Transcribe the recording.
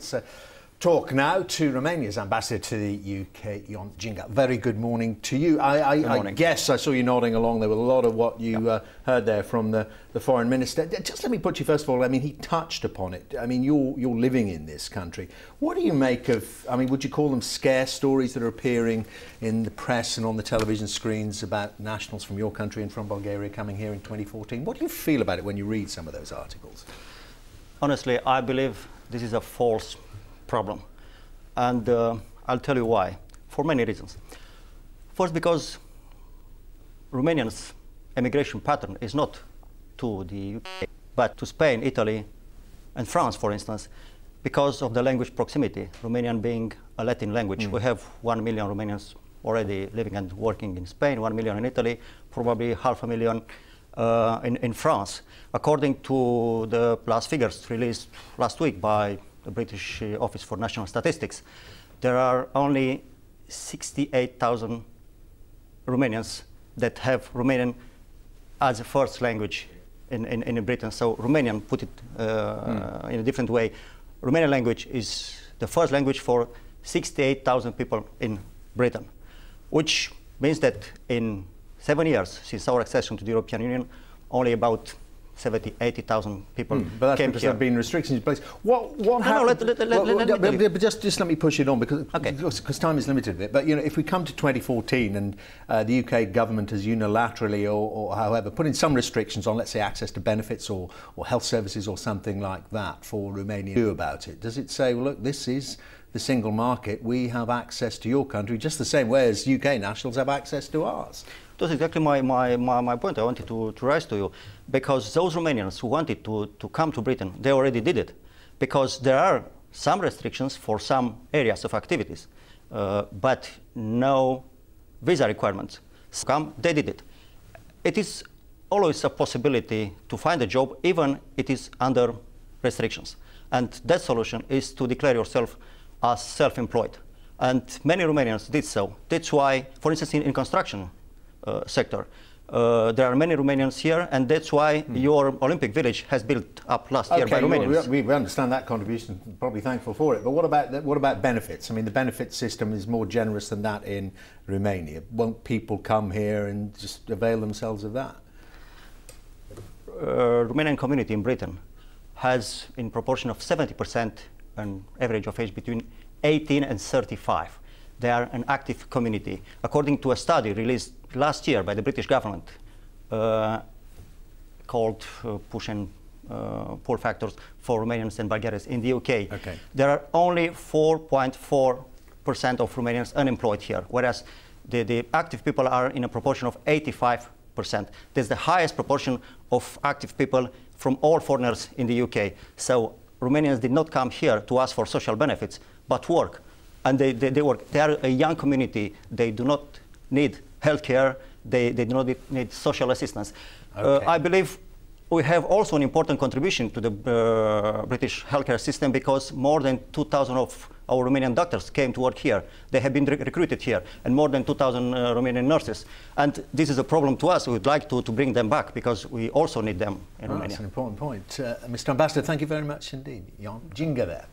Let's talk now to Romania's ambassador to the UK, Jinga. Very good morning to you. I guess I saw you nodding along. There was a lot of what you heard there from the Foreign Minister. Just let me put you first of all, I mean, he touched upon it. I mean, you're living in this country. What do you make of, I mean, would you call them scare stories that are appearing in the press and on the television screens about nationals from your country and from Bulgaria coming here in 2014? What do you feel about it when you read some of those articles? Honestly, I believe this is a false problem, and I'll tell you why, for many reasons. First, because Romanians' emigration pattern is not to the UK, but to Spain, Italy, and France, for instance, because of the language proximity, Romanian being a Latin language. We have 1 million Romanians already living and working in Spain, 1 million in Italy, probably 500,000 in France. According to the last figures released last week by the British Office for National Statistics, there are only 68,000 Romanians that have Romanian as a first language in Britain. So Romanian, put it in a different way, Romanian language is the first language for 68,000 people in Britain, which means that in 7 years since our accession to the European Union, only about 70,000, 80,000 people but that's came because here. there have been restrictions in place. What happened? But just let me push it on because time is limited a bit. But you know, if we come to 2014 and the UK government has unilaterally or however put in some restrictions on, let's say, access to benefits or health services or something like that for Romania, do about it? Does it say, well, look, this is the single market, we have access to your country just the same way as UK nationals have access to ours? That's exactly my point I wanted to raise to you, because those Romanians who wanted to come to Britain, they already did it, because there are some restrictions for some areas of activities, but no visa requirements. So come, they did it. It is always a possibility to find a job, even it is under restrictions. And that solution is to declare yourself as self-employed. And many Romanians did so. That's why, for instance, in construction sector, there are many Romanians here, and that's why your Olympic village has built up last year by Romanians. We understand that contribution, probably thankful for it. But what about benefits? I mean, the benefit system is more generous than that in Romania. Won't people come here and just avail themselves of that? Romanian community in Britain has, in proportion of 70%, an average of age between 18 and 35. They are an active community. According to a study released last year by the British government called Push and Pull Factors for Romanians and Bulgarians in the UK, there are only 4.4% of Romanians unemployed here, whereas the active people are in a proportion of 85%. That's the highest proportion of active people from all foreigners in the UK. So Romanians did not come here to ask for social benefits, but work. And they work. They are a young community. They do not need healthcare. They do not need social assistance. I believe we have also an important contribution to the British healthcare system, because more than 2,000 of our Romanian doctors came to work here. They have been recruited here, and more than 2,000 Romanian nurses. And this is a problem to us. We would like to bring them back, because we also need them in Romania. That's an important point. Mr. Ambassador, thank you very much indeed. Jinga there.